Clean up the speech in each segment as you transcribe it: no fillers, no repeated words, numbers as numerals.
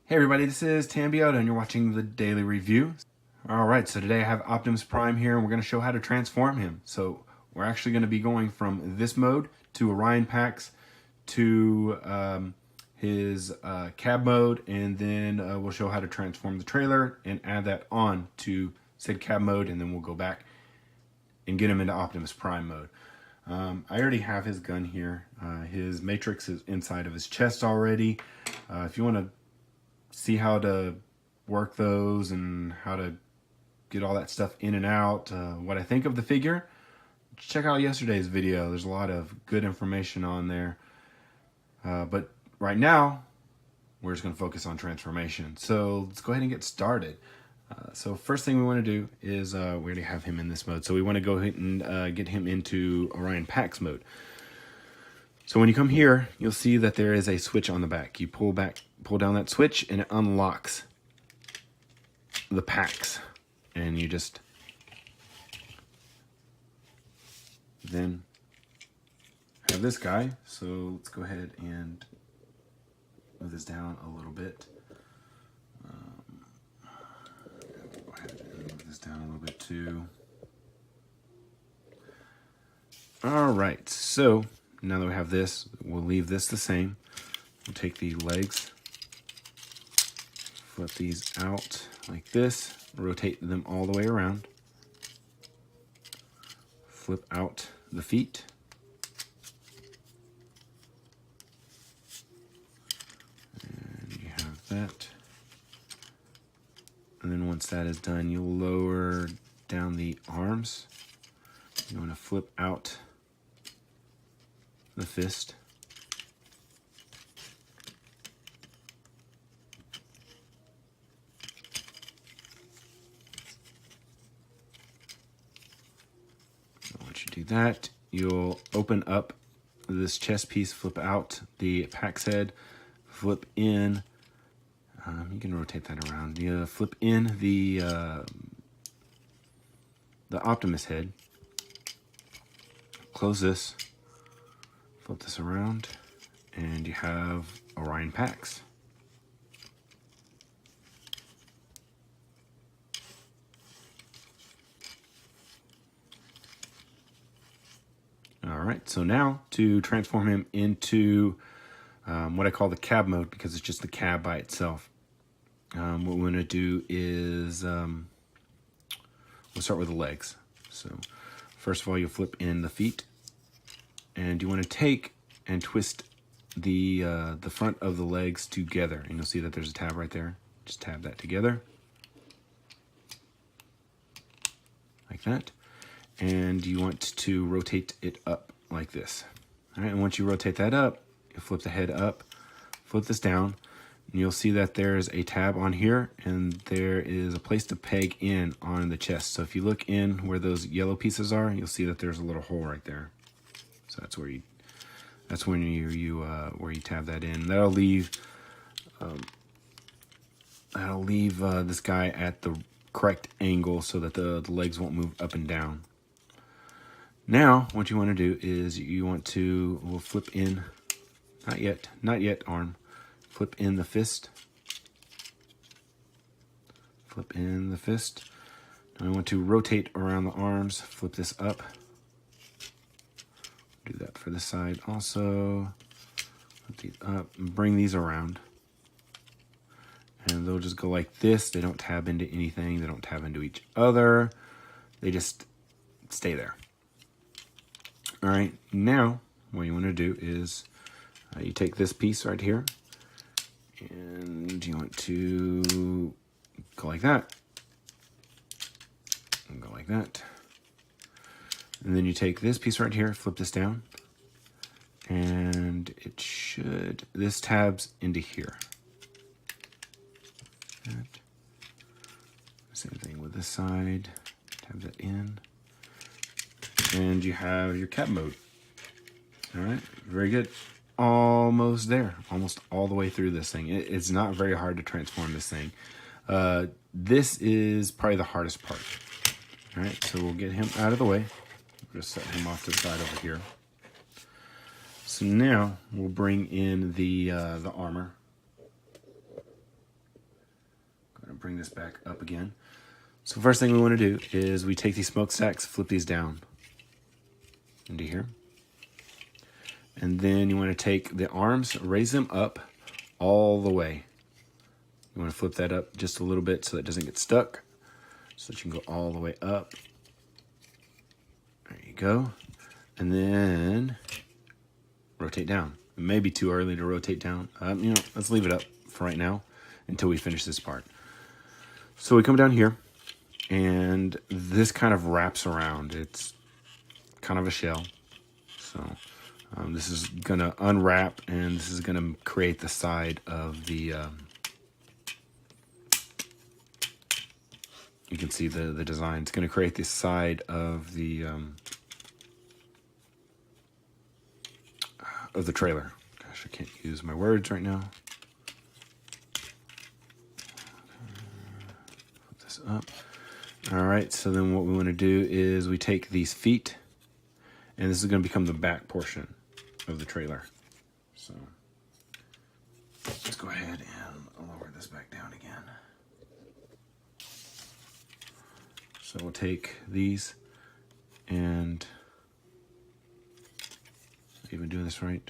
Hey everybody, this is Tambiota and you're watching the Daily Review. Alright, so today I have Optimus Prime here and we're going to show how to transform him. So we're actually going to be going from this mode to Orion Pax to his cab mode, and then we'll show how to transform the trailer and add that on to said cab mode, and then we'll go back and get him into Optimus Prime mode. I already have his gun here. His matrix is inside of his chest already. If you want to see how to work those and how to get all that stuff in and out, what I think of the figure, check out yesterday's video. There's a lot of good information on there. But right now, we're just going to focus on transformation. So let's go ahead and get started. So first thing we want to do is, we already have him in this mode, so we want to go ahead and get him into Orion Pax mode. So when you come here, you'll see that there is a switch on the back. You pull down that switch and it unlocks the packs. And you just then have this guy. So let's go ahead and move this down a little bit. Go ahead and move this down a little bit too. All right, so now that we have this, we'll leave this the same. We'll take the legs, flip these out like this, rotate them all the way around, flip out the feet, and you have that. And then once that is done, you'll lower down the arms. You want to flip out the fist. So once you do that, you'll open up this chest piece, flip out the Pax head, flip in, you can rotate that around. You flip in the Optimus head, close this, flip this around, and you have Orion Pax. Alright, so now to transform him into what I call the cab mode, because it's just the cab by itself. What we're going to do is we'll start with the legs. So first of all, you'll flip in the feet, and you want to take and twist the front of the legs together, and you'll see that there's a tab right there. Just tab that together like that, and you want to rotate it up like this. All right, and once you rotate that up, you flip the head up, flip this down, and you'll see that there's a tab on here, and there is a place to peg in on the chest. So if you look in where those yellow pieces are, you'll see that there's a little hole right there. So that's where you tab that in. That'll leave this guy at the correct angle so that the legs won't move up and down. Now, what you want to do is we'll flip in, not yet arm, flip in the fist. Flip in the fist. Now I want to rotate around the arms, flip this up. Do that for this side also. Flip these up and bring these around. And they'll just go like this. They don't tab into anything. They don't tab into each other. They just stay there. All right, now what you want to do is you take this piece right here, and you want to go like that, and go like that. And then you take this piece right here, flip this down, and this tabs into here. Same thing with this side, tab that in, and you have your cab mode. All right, very good. Almost there, almost all the way through this thing. It's not very hard to transform this thing. This is probably the hardest part. All right, so we'll get him out of the way. We'll just set him off to the side over here. So now we'll bring in the armor. bring this back up again. So first thing we want to do is we take these smokestacks, flip these down into here. And then you want to take the arms, raise them up all the way. You want to flip that up just a little bit so that it doesn't get stuck, so that you can go all the way up. There you go. And then rotate down. It may be too early to rotate down. Let's leave it up for right now until we finish this part. So we come down here, and this kind of wraps around. It's kind of a shell. So this is going to unwrap, and this is going to create the side of the... you can see the design. It's going to create the side of the trailer. Gosh, I can't use my words right now. Put this up. All right, so then what we want to do is we take these feet, and this is going to become the back portion of the trailer. So let's go ahead and lower this back down again. So we'll take these, and even doing this right?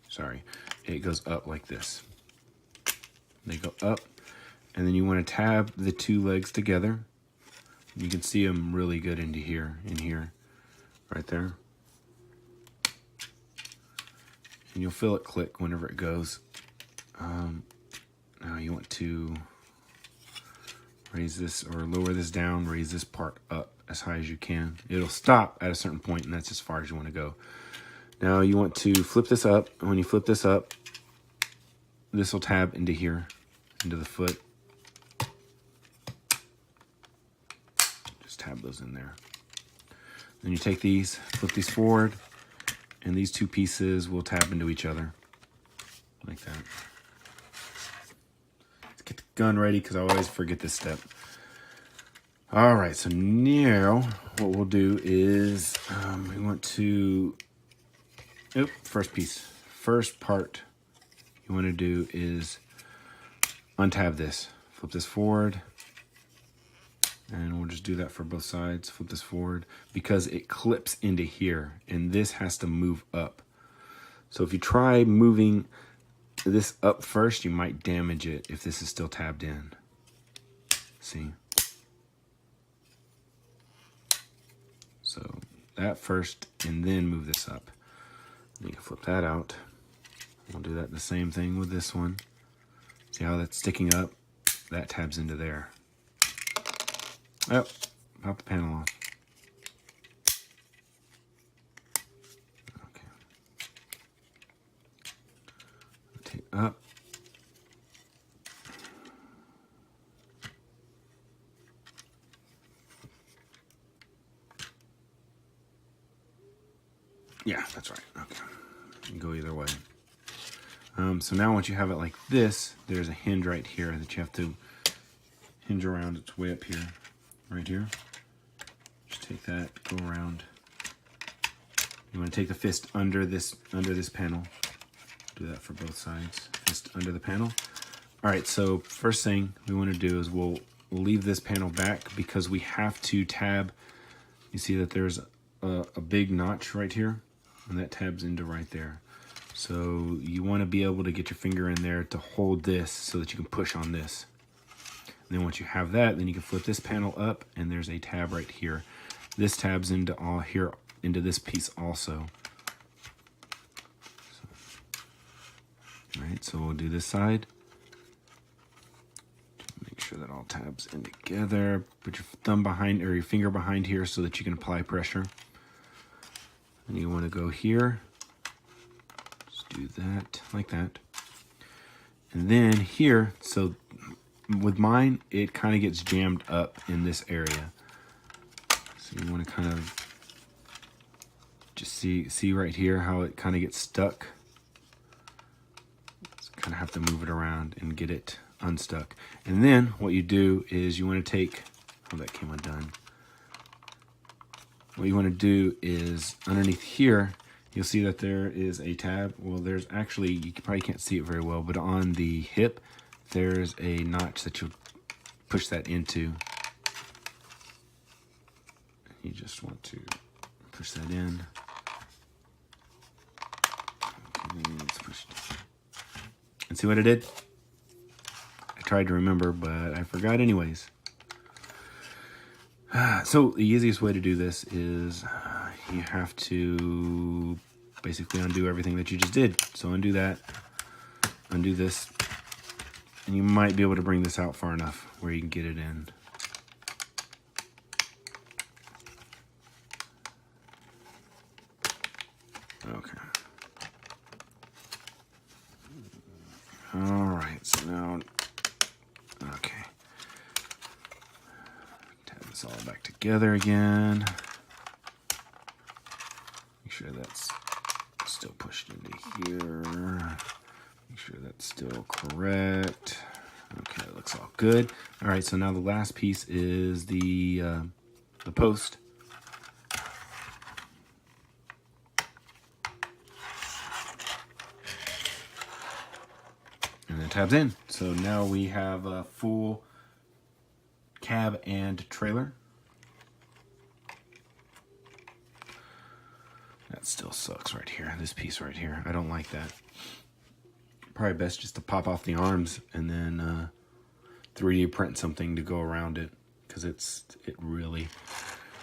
Sorry, it goes up like this. They go up, and then you want to tab the two legs together. You can see them really good into here, right there. And you'll feel it click whenever it goes. Now you want to raise this or lower this down, raise this part up as high as you can. It'll stop at a certain point, and that's as far as you want to go. Now you want to flip this up, and when you flip this up, this will tab into here, into the foot. Just tab those in there. Then you take these, flip these forward, and these two pieces will tab into each other, like that. Let's get the gun ready, because I always forget this step. All right, so now what we'll do is we want to, first part you want to do is untab this, flip this forward, and we'll just do that for both sides. Flip this forward because it clips into here, and this has to move up. So if you try moving this up first, you might damage it if this is still tabbed in. See? So that first, and then move this up. You can flip that out. We'll do that the same thing with this one. See how that's sticking up? That tabs into there. Oh, pop the panel off. Okay. Rotate up. Yeah, that's right. Okay. You can go either way. So now once you have it like this, there's a hinge right here that you have to hinge around. It's way up here, right here. Just take that, go around. You want to take the fist under this panel. Do that for both sides. Fist under the panel. All right, so first thing we want to do is we'll leave this panel back because we have to tab. You see that there's a big notch right here, and that tabs into right there. So you want to be able to get your finger in there to hold this so that you can push on this. And then once you have that, then you can flip this panel up, and there's a tab right here. This tabs into all here, into this piece also. All right, so we'll do this side. Make sure that all tabs in together. Put your thumb behind, or your finger behind here so that you can apply pressure. And you want to go here. Just do that, like that. And then here, so with mine, it kind of gets jammed up in this area. So you want to kind of just see right here how it kind of gets stuck. Just kind of have to move it around and get it unstuck. And then what you do is you want to take, oh, that came undone. What you want to do is underneath here, you'll see that there is a tab. Well, there's actually, you probably can't see it very well, but on the hip, there's a notch that you push that into. You just want to push that in. Okay, let's push it. And see what it did? I tried to remember, but I forgot anyways. So the easiest way to do this is you have to basically undo everything that you just did. So undo that, undo this, and you might be able to bring this out far enough where you can get it in. Okay. All right, so now, okay. Tab this all back together again. Make sure that's still pushed into here. Make sure that's still correct. Okay, that looks all good. All right, so now the last piece is the post. And then tabs in. So now we have a full cab and trailer. That still sucks right here. This piece right here. I don't like that. Probably best just to pop off the arms and then 3D print something to go around it, because it really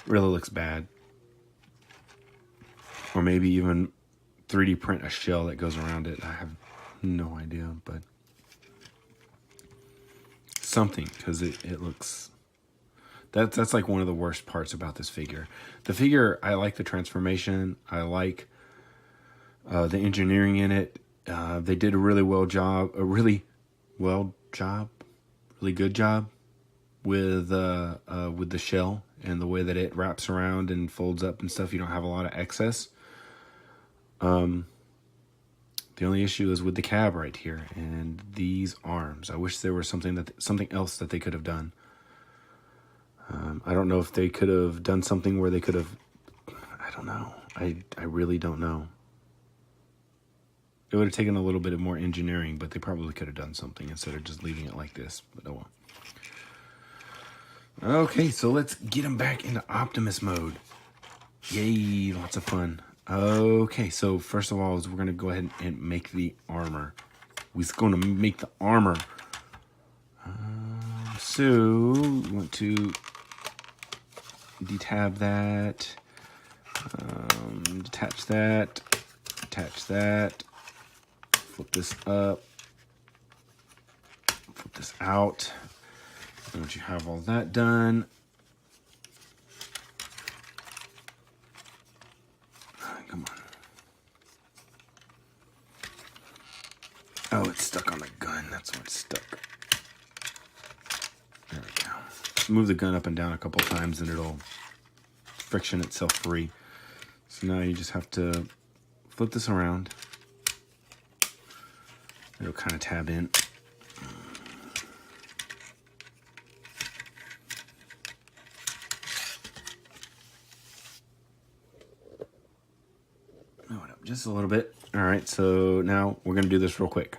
looks bad. Or maybe even 3D print a shell that goes around it. I have no idea, but something, because it looks, that's like one of the worst parts about this figure. The figure, I like the transformation. I like the engineering in it. They did a really good job with the shell and the way that it wraps around and folds up and stuff. You don't have a lot of excess. The only issue is with the cab right here and these arms. I wish there was something else that they could have done. I don't know if they could have done something where they could have, I don't know. I really don't know. It would have taken a little bit of more engineering, but they probably could have done something instead of just leaving it like this. But oh well. Okay, so let's get him back into Optimus mode. Yay, lots of fun. Okay, so first of all, we're going to go ahead and make the armor. We're going to make the armor. So we want to detab that, detach that, attach that, flip this up, flip this out. And once you have all that done, come on. Oh, it's stuck on the gun. That's why it's stuck. There we go. Move the gun up and down a couple times and it'll friction itself free. So now you just have to flip this around. It'll kind of tab in. Move it up just a little bit. All right, so now we're going to do this real quick.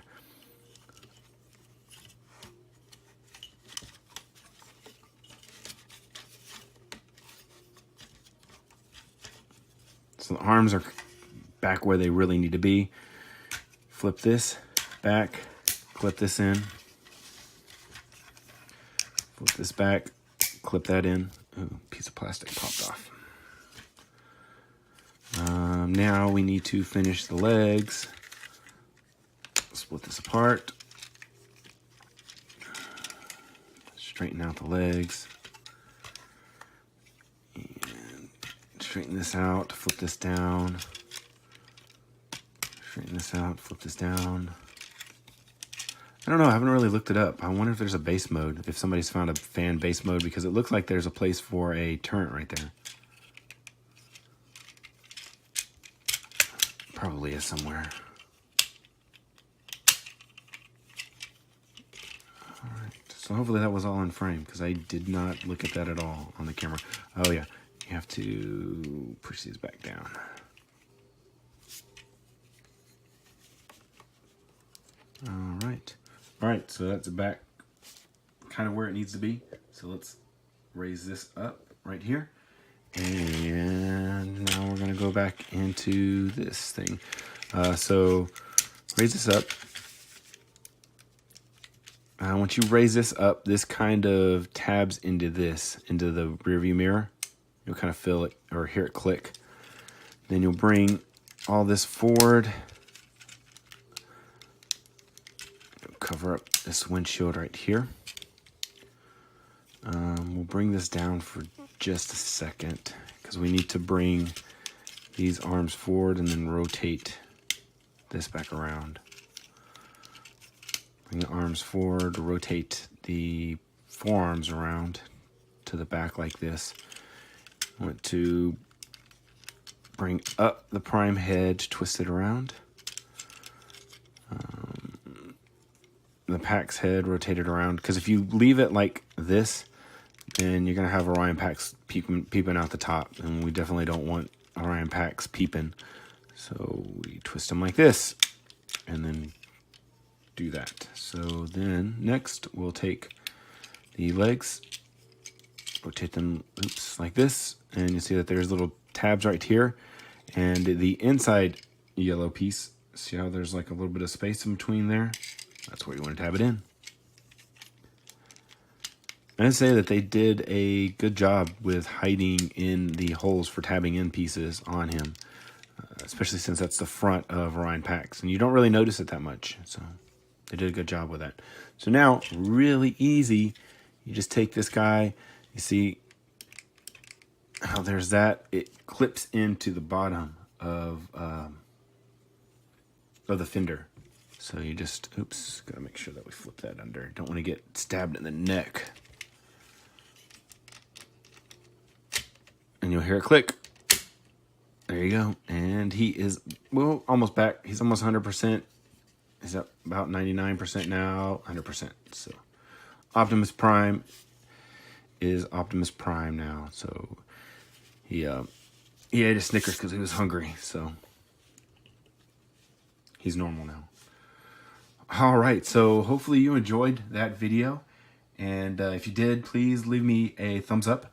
So the arms are back where they really need to be. Flip this back, clip this in. Flip this back, clip that in. Ooh, piece of plastic popped off. Now we need to finish the legs. Split this apart. Straighten out the legs. And straighten this out, flip this down. Straighten this out, flip this down. I don't know, I haven't really looked it up. I wonder if there's a base mode, if somebody's found a fan base mode, because it looks like there's a place for a turret right there. Probably is somewhere. Alright, so hopefully that was all in frame, because I did not look at that at all on the camera. Oh yeah, you have to push these back down. All right, so that's back kind of where it needs to be. So let's raise this up right here. And now we're gonna go back into this thing. So raise this up. Once you raise this up, this kind of tabs into the rear view mirror. You'll kind of feel it or hear it click. Then you'll bring all this forward. Cover up this windshield right here. We'll bring this down for just a second because we need to bring these arms forward and then rotate this back around. Bring the arms forward, rotate the forearms around to the back like this. I want to bring up the prime head, twist it around. The Pax head, rotate it around. Because if you leave it like this, then you're going to have Orion Pax peeping out the top. And we definitely don't want Orion Pax peeping. So we twist them like this. And then do that. So then next we'll take the legs, rotate them, like this. And you see that there's little tabs right here. And the inside yellow piece, see how there's like a little bit of space in between there? That's where you want to tab it in. I'd say that they did a good job with hiding in the holes for tabbing in pieces on him, especially since that's the front of Orion Pax, and you don't really notice it that much. So they did a good job with that. So now, really easy. You just take this guy. You see how there's that. It clips into the bottom of the fender. So you just, gotta make sure that we flip that under. Don't want to get stabbed in the neck. And you'll hear it click. There you go. And he is, well, almost back. He's almost 100%. He's at about 99% now, 100%. So Optimus Prime is Optimus Prime now. So he ate a Snickers because he was hungry. So he's normal now. All right, so hopefully you enjoyed that video. And if you did, please leave me a thumbs up.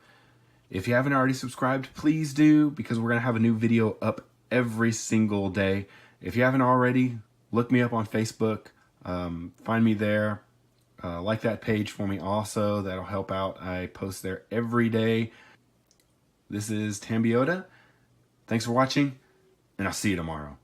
If you haven't already subscribed, please do, because we're going to have a new video up every single day. If you haven't already, look me up on Facebook. Find me there. Like that page for me also. That'll help out. I post there every day. This is Tambiota. Thanks for watching, and I'll see you tomorrow.